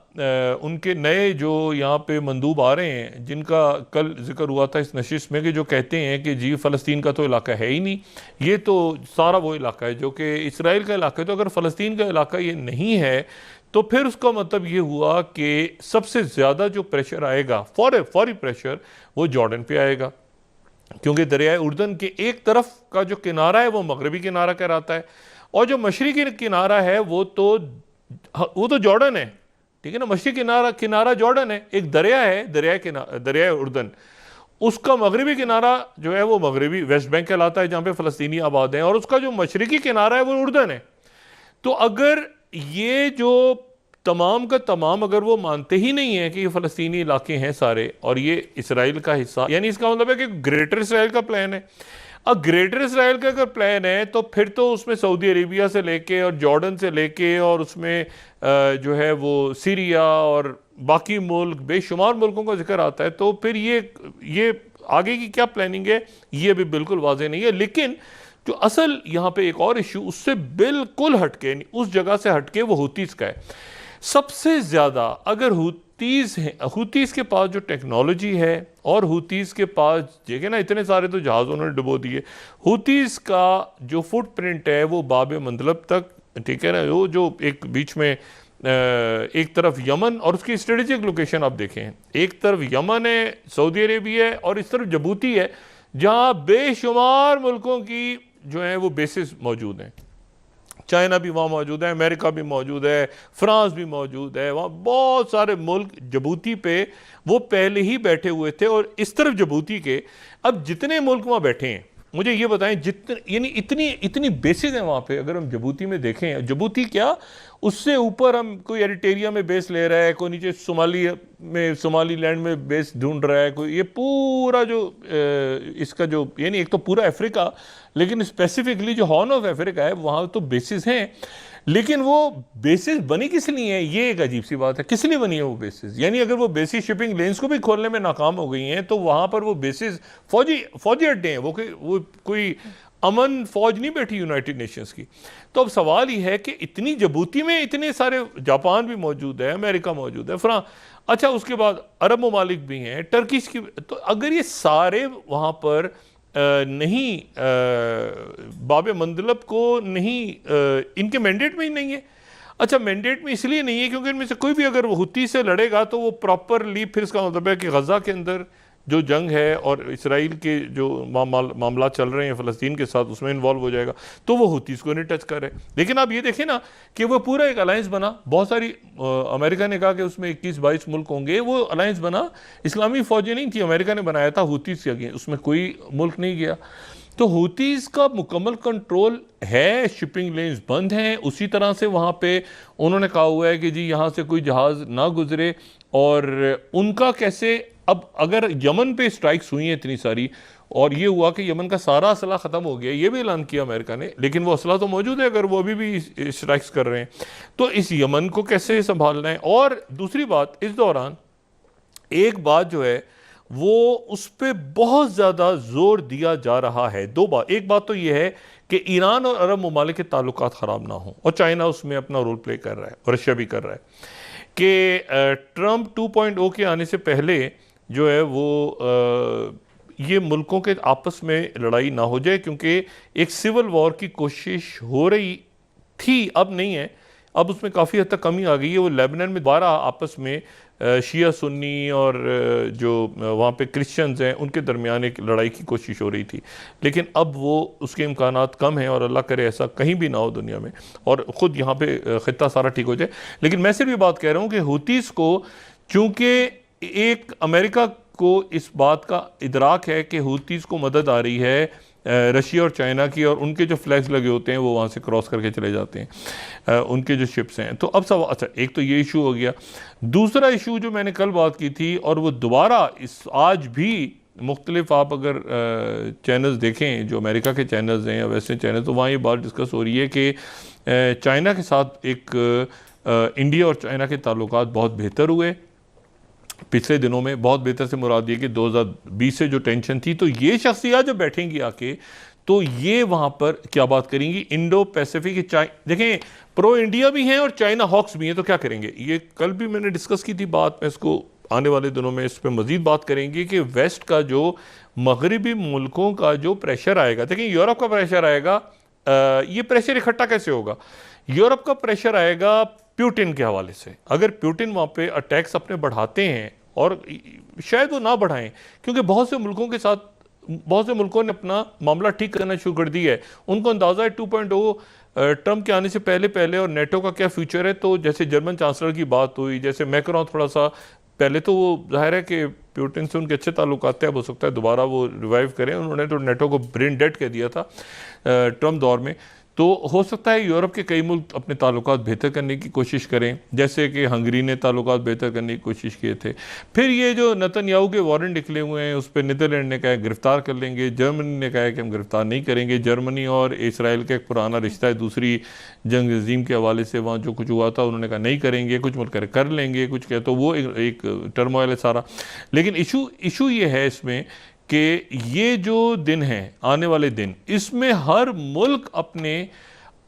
उनके नए जो यहाँ पे मंदूब आ रहे हैं, जिनका कल जिक्र हुआ था इस नशिश में, कि जो कहते हैं कि जी फ़लस्तीन का तो इलाका है ही नहीं, ये तो सारा वो इलाका है जो कि इसराइल का इलाका है, तो अगर फ़लस्तीन का इलाका ये नहीं है तो फिर उसका मतलब ये हुआ कि सबसे ज़्यादा जो प्रेशर आएगा, फौरी प्रेशर, वो जॉर्डन पे आएगा, क्योंकि दरियाए उर्दन के एक तरफ का जो किनारा है वो मगरबी किनारा कहलाता है, और जो मशरक़ी किनारा है वो तो जॉर्डन है, ठीक है ना, मशरक़ी किनारा जॉर्डन है, एक दरिया है, दरियाए उर्दन, उसका मगरबी किनारा जो है वो मगरबी वेस्ट बैंक कहलाता है, जहाँ पे फ़लस्तीनी आबाद हैं, और उसका जो मशरक़ी किनारा है वो उर्दन है। तो अगर ये जो तमाम का तमाम अगर वो मानते ही नहीं है कि ये फ़लस्तीनी इलाके हैं सारे और ये इसराइल का हिस्सा, यानी इसका मतलब है कि ग्रेटर इसराइल का प्लान है। अब ग्रेटर इसराइल का अगर प्लान है तो फिर तो उसमें सऊदी अरेबिया से लेके और जॉर्डन से लेके और उसमें जो है वो सीरिया और बाकी मुल्क, बेशुमार मुल्कों का जिक्र आता है। तो फिर ये आगे की क्या प्लानिंग है ये भी बिल्कुल वाज़ेह नहीं है। लेकिन जो असल यहाँ पे एक और इशू उससे बिल्कुल हटके, उस जगह से हटके, वो हूतीस का है। सबसे ज़्यादा अगर हूतीस के पास जो टेक्नोलॉजी है और हूतीस के पास देखे ना, इतने सारे तो जहाज़ उन्होंने डुबो दिए। हूतीस का जो फुटप्रिंट है वो बाब मंदलब तक, ठीक है ना, वो जो एक बीच में एक तरफ यमन और उसकी स्ट्रेटेजिक लोकेशन आप देखें, एक तरफ यमन है, सऊदी अरेबिया है और इस तरफ जबूती है, जहाँ बेशुमार मुल्कों की जो है वो बेसिस मौजूद हैं। चाइना भी वहाँ मौजूद है, अमेरिका भी मौजूद है, फ्रांस भी मौजूद है, वहाँ बहुत सारे मुल्क जबूती पे वो पहले ही बैठे हुए थे। और इस तरफ जबूती के अब जितने मुल्क वहाँ बैठे हैं, मुझे ये बताएं, जितने यानी इतनी बेसिस हैं वहाँ पे। अगर हम जबूती में देखें, जबूती क्या, उससे ऊपर हम कोई एरिटेरिया में बेस ले रहा है, कोई नीचे सोमाली लैंड में बेस ढूंढ रहा है, कोई ये पूरा जो इसका जो यानी एक तो पूरा अफ्रीका, लेकिन स्पेसिफिकली जो हॉर्न ऑफ अफ्रीका है वहाँ तो बेसिस हैं। लेकिन वो बेसिस बनी किस लिए है, ये एक अजीब सी बात है। किस लिए बनी है वो बेसिस? यानी अगर वो बेसिस शिपिंग लेन्स को भी खोलने में नाकाम हो गई हैं तो वहाँ पर वो बेसिस फौजी अड्डे हैं, वो कोई अमन फौज नहीं बैठी यूनाइटेड नेशंस की। तो अब सवाल ये है कि इतनी जबूती में इतने सारे, जापान भी मौजूद है, अमेरिका मौजूद है, फ्रांस, अच्छा उसके बाद अरब ममालिक भी हैं, टर्किश की, तो अगर ये सारे वहाँ पर नहीं बाब मंदलब को नहीं, इनके मैंडेट में ही नहीं है। अच्छा, मैंडेट में इसलिए नहीं है क्योंकि इनमें से कोई भी अगर हुती से लड़ेगा तो वो प्रॉपरली, फिर इसका मतलब है कि गज़ा के अंदर जो जंग है और इसराइल के जो मामला चल रहे हैं फ़लस्तीन के साथ, उसमें इन्वॉल्व हो जाएगा, तो वो हुतीस को नहीं टच करे। लेकिन आप ये देखें ना कि वो पूरा एक अलायंस बना, बहुत सारी, अमेरिका ने कहा कि उसमें 21-22 मुल्क होंगे, वो अलायंस बना, इस्लामी फ़ौजें नहीं थी, अमेरिका ने बनाया था, हुतीस के अगेंस्ट उसमें कोई मुल्क नहीं गया। तो हुतीस का मुकम्मल कंट्रोल है, शिपिंग लेन्स बंद हैं, उसी तरह से वहाँ पे उन्होंने कहा हुआ है कि जी यहाँ से कोई जहाज़ ना गुजरे। और उनका कैसे, अब अगर यमन पे स्ट्राइक्स हुई हैं इतनी सारी, और ये हुआ कि यमन का सारा असला ख़त्म हो गया, ये भी ऐलान किया अमेरिका ने, लेकिन वो असला तो मौजूद है, अगर वो अभी भी स्ट्राइक्स कर रहे हैं तो इस यमन को कैसे संभालना है। और दूसरी बात, इस दौरान एक बात जो है वो उस पर बहुत ज़्यादा जोर दिया जा रहा है। दो बात, एक बात तो ये है कि ईरान और अरब ममालिक के ताल्लुकात ख़राब ना हों, और चाइना उसमें अपना रोल प्ले कर रहा है और रशिया भी कर रहा है, कि ट्रंप 2.0 के आने से पहले जो है वो ये मुल्कों के आपस में लड़ाई ना हो जाए, क्योंकि एक सिविल वॉर की कोशिश हो रही थी, अब नहीं है, अब उसमें काफ़ी हद तक कमी आ गई है। वो लेबनान में 12 आपस में शिया सुन्नी और जो वहाँ पे क्रिश्चियंस हैं उनके दरमियान एक लड़ाई की कोशिश हो रही थी, लेकिन अब वो उसके इम्कानात कम हैं, और अल्लाह करे ऐसा कहीं भी ना हो दुनिया में, और ख़ुद यहाँ पे ख़ित्ता सारा ठीक हो जाए। लेकिन मैं सिर्फ ये बात कह रहा हूँ कि हुतीस को, चूँकि एक अमेरिका को इस बात का इदराक है कि हुतीस को मदद आ रही है रशिया और चाइना की, और उनके जो फ्लैग्स लगे होते हैं वो वहाँ से क्रॉस करके चले जाते हैं उनके जो शिप्स हैं। तो अब सब, अच्छा एक तो ये इशू हो गया। दूसरा इशू जो मैंने कल बात की थी, और वो दोबारा आज भी मुख्तलिफ, आप अगर चैनल्स देखें जो अमेरिका के चैनल्स हैं या वेस्टर्न चैनल, तो वहाँ ये बात डिस्कस हो रही है कि चाइना के साथ एक इंडिया और चाइना के ताल्लुकात बहुत बेहतर हुए पिछले दिनों में। बहुत बेहतर से मुराद ये कि 2020 से जो टेंशन थी, तो ये शख्सियत जो बैठेंगी आके, तो ये वहाँ पर क्या बात करेंगी, इंडो पैसिफिक, देखें प्रो इंडिया भी हैं और चाइना हॉक्स भी हैं, तो क्या करेंगे। ये कल भी मैंने डिस्कस की थी बात, मैं इसको आने वाले दिनों में इस पर मज़ीद बात करेंगे कि वेस्ट का जो मगरबी मुल्कों का जो प्रेशर आएगा, देखें यूरोप का प्रेशर आएगा, ये प्रेशर इकट्ठा कैसे होगा। यूरोप का प्रेशर आएगा प्यूटिन के हवाले से। अगर प्यूटिन वहाँ पे अटैक्स अपने बढ़ाते हैं, और शायद वो ना बढ़ाएं, क्योंकि बहुत से मुल्कों के साथ, बहुत से मुल्कों ने अपना मामला ठीक करना शुरू कर दिया है, उनको अंदाज़ा है 2.0 ट्रंप के आने से पहले और नेटो का क्या फ्यूचर है। तो जैसे जर्मन चांसलर की बात हुई, जैसे मैक्रोन थोड़ा सा पहले, तो वो जाहिर है कि प्यूटिन से उनके अच्छे ताल्लुकात हैं, हो सकता है दोबारा वो रिवाइव करें, उन्होंने तो नेटो को ब्रेन डेड कह दिया था ट्रंप दौर में। तो हो सकता है यूरोप के कई मुल्क अपने ताल्लुकात बेहतर करने की कोशिश करें, जैसे कि हंगरी ने ताल्लुकात बेहतर करने की कोशिश किए थे। फिर ये जो नेतन्याहू के वारंट निकले हुए हैं उस पर नीदरलैंड ने कहा है गिरफ्तार कर लेंगे, जर्मनी ने कहा है कि हम गिरफ्तार नहीं करेंगे। जर्मनी और इसराइल का एक पुराना रिश्ता है, दूसरी जंग अजीम के हवाले से वहाँ जो कुछ हुआ था उन्होंने कहा नहीं करेंगे, कुछ मुल्क कर लेंगे, कुछ कहे तो वो एक टर्मोइल है सारा। लेकिन इशू ये है इसमें कि ये जो दिन हैं आने वाले दिन, इसमें हर मुल्क अपने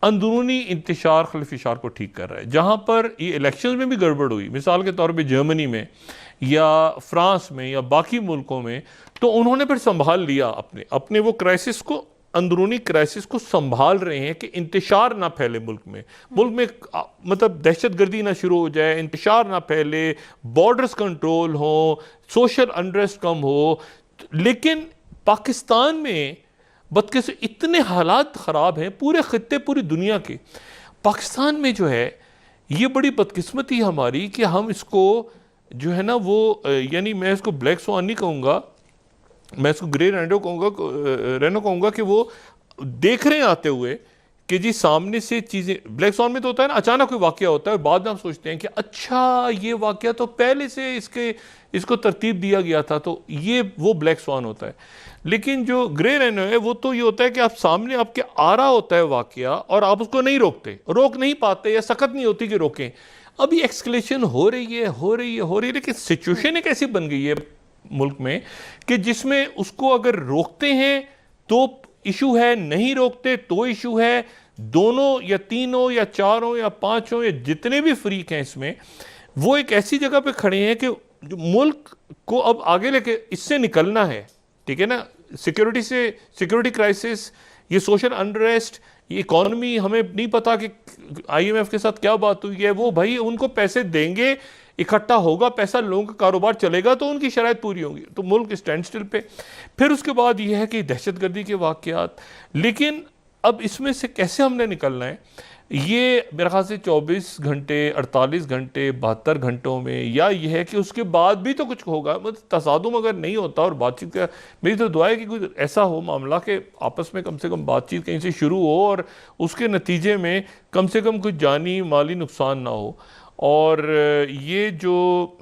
अंदरूनी इंतशार खलफिशार को ठीक कर रहा है। जहाँ पर ये इलेक्शंस में भी गड़बड़ हुई, मिसाल के तौर पे जर्मनी में या फ्रांस में या बाकी मुल्कों में, तो उन्होंने फिर संभाल लिया अपने वो क्राइसिस को, अंदरूनी क्राइसिस को संभाल रहे हैं कि इंतशार ना फैले मुल्क में मतलब दहशत गर्दी ना शुरू हो जाए, इंतशार ना फैले, बॉर्डर्स कंट्रोल हो, सोशल अनरेस्ट कम हो। लेकिन पाकिस्तान में बदकिस्मती इतने हालात ख़राब हैं पूरे खित्ते पूरी दुनिया के। पाकिस्तान में जो है ये बड़ी बदकिस्मती हमारी कि हम इसको जो है ना वो यानी मैं इसको ब्लैक स्वान नहीं कहूँगा, मैं इसको ग्रे रेनो कहूँगा कि वो देख रहे हैं आते हुए कि जी सामने से चीज़ें, ब्लैक स्वान में तो होता है ना अचानक कोई वाक़या होता है और बाद में हम सोचते हैं कि अच्छा ये वाक़या तो पहले से इसको तरतीब दिया गया था, तो ये वो ब्लैक स्वान होता है। लेकिन जो ग्रे रेनो है वो तो ये होता है कि आप सामने आपके आ रहा होता है वाक़या और आप उसको नहीं रोक नहीं पाते या सख्त नहीं होती कि रोकें। अभी एक्सकलेशन हो रही है, लेकिन सिचुएशन एक ऐसी बन गई है मुल्क में कि जिसमें उसको अगर रोकते हैं तो इशू है, नहीं रोकते तो इशू है। दोनों या तीनों या चारों या पांचों या जितने भी फरीक हैं इसमें, वो एक ऐसी जगह पे खड़े हैं कि जो मुल्क को अब आगे लेके इससे निकलना है, ठीक है ना, सिक्योरिटी क्राइसिस, ये सोशल अनरेस्ट, ये इकॉनमी, हमें नहीं पता कि IMF के साथ क्या बात हुई है, वो भाई उनको पैसे देंगे, इकट्ठा होगा पैसा, लोगों का कारोबार चलेगा तो उनकी शराइत पूरी होंगी, तो मुल्क स्टैंड स्टिल पे। फिर उसके बाद ये है कि दहशतगर्दी के वाक़यात। लेकिन अब इसमें से कैसे हमने निकलना है, ये मेरे ख्याल से 24 घंटे 48 घंटे 72 घंटों में, या ये है कि उसके बाद भी तो कुछ होगा। मतलब तसादुम अगर नहीं होता और बातचीत का, मेरी तो दुआ है कि कोई ऐसा हो मामला कि आपस में कम से कम बातचीत कहीं से शुरू हो और उसके नतीजे में कम से कम कुछ जानी माली नुकसान ना हो, और ये जो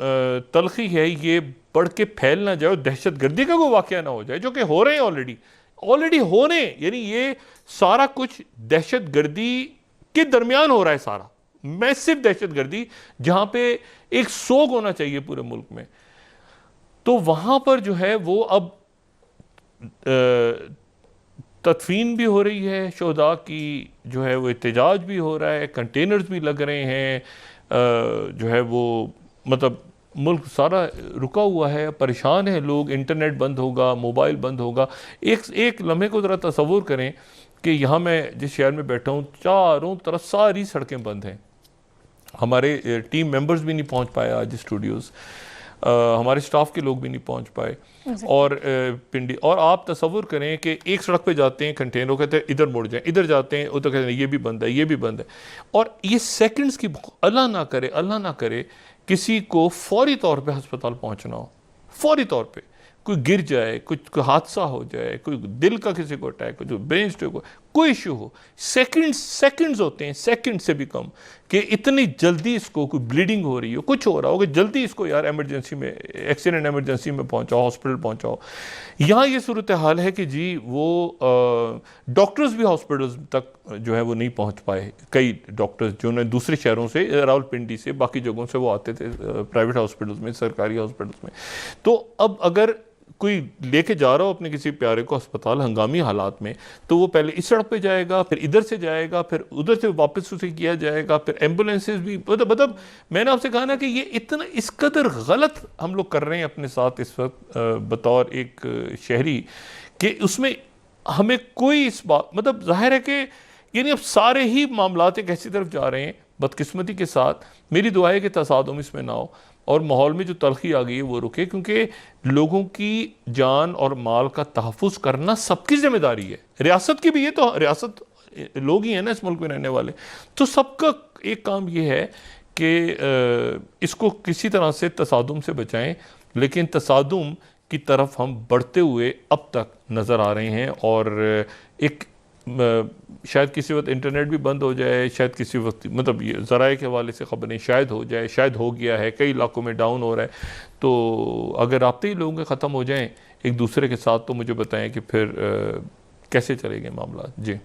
तलखी है ये बढ़ के फैल ना जाए, दहशत गर्दी का कोई वाक़या ना हो जाए, जो कि हो रहे हैं ऑलरेडी हो रहे हैं। यानी ये सारा कुछ दहशत गर्दी के दरमियान हो रहा है, सारा मैसिव दहशत गर्दी, जहां पे एक सोग होना चाहिए पूरे मुल्क में। तो वहां पर जो है वो अब तदफीन भी हो रही है शोहदा की, जो है वो एहतजाज भी हो रहा है, कंटेनर्स भी लग रहे हैं, जो है वो मतलब मुल्क सारा रुका हुआ है, परेशान है लोग, इंटरनेट बंद होगा, मोबाइल बंद होगा। एक लम्हे को ज़रा तसव्वुर करें कि यहाँ मैं जिस शहर में बैठा हूँ चारों तरफ सारी सड़कें बंद हैं, हमारे टीम मेंबर्स भी नहीं पहुँच पाए आज स्टूडियोज़, हमारे स्टाफ के लोग भी नहीं पहुँच पाए, और पिंडी, और आप तसव्वुर करें कि एक सड़क पे जाते हैं कंटेनर, कहते हैं इधर मुड़ जाएं, इधर जाते हैं उधर कहते हैं ये भी बंद है, और ये सेकंड्स की, अल्लाह ना करे किसी को फौरी तौर पे अस्पताल पहुंचना हो, फौरी तौर पे कोई गिर जाए, कोई हादसा हो जाए, कोई दिल का किसी को अटैक हो, जो ब्रेन स्ट्रोक हो, कोई इशू हो, सेकंड्स होते हैं, सेकंड से भी कम, कि इतनी जल्दी इसको कोई ब्लीडिंग हो रही हो, कुछ हो रहा हो कि जल्दी इसको यार इमरजेंसी में, एक्सीडेंट इमरजेंसी में पहुंचाओ, हॉस्पिटल पहुंचाओ। यहाँ ये सूरत हाल है कि जी वो डॉक्टर्स भी हॉस्पिटल्स तक जो है वो नहीं पहुंच पाए। कई डॉक्टर्स जो ने दूसरे शहरों से, रावलपिंडी से, बाकी जगहों से वो आते थे प्राइवेट हॉस्पिटल्स में, सरकारी हॉस्पिटल्स में। तो अब अगर कोई लेके जा रहा हो अपने किसी प्यारे को अस्पताल हंगामी हालात में, तो वो पहले इस सड़क पे जाएगा, फिर इधर से जाएगा, फिर उधर से वापस उसे किया जाएगा, फिर एम्बुलेंसेज भी, मतलब मैंने आपसे कहा ना कि ये इतना इस कदर गलत हम लोग कर रहे हैं अपने साथ इस वक्त बतौर एक शहरी, कि उसमें हमें कोई इस बात, मतलब जाहिर है कि यानी अब सारे ही मामलात एक ऐसी तरफ जा रहे हैं बदकिस्मती के साथ। मेरी दुआ है कि तसादुम इसमें ना हो और माहौल में जो तलखी आ गई है वो रुके, क्योंकि लोगों की जान और माल का तहफ़्फ़ुज़ करना सबकी जिम्मेदारी है, रियासत की भी है, तो रियासत लोग ही हैं ना इस मुल्क में रहने वाले, तो सबका एक काम ये है कि इसको किसी तरह से तसादुम से बचाएं। लेकिन तसादुम की तरफ हम बढ़ते हुए अब तक नज़र आ रहे हैं, और एक शायद किसी वक्त इंटरनेट भी बंद हो जाए, शायद किसी वक्त मतलब ये ज़राए के हवाले से ख़बरें शायद हो जाए, शायद हो गया है, कई इलाकों में डाउन हो रहा है। तो अगर राब्ते ही लोगों के ख़त्म हो जाएं एक दूसरे के साथ तो मुझे बताएं कि फिर कैसे चलेंगे मामला। जी।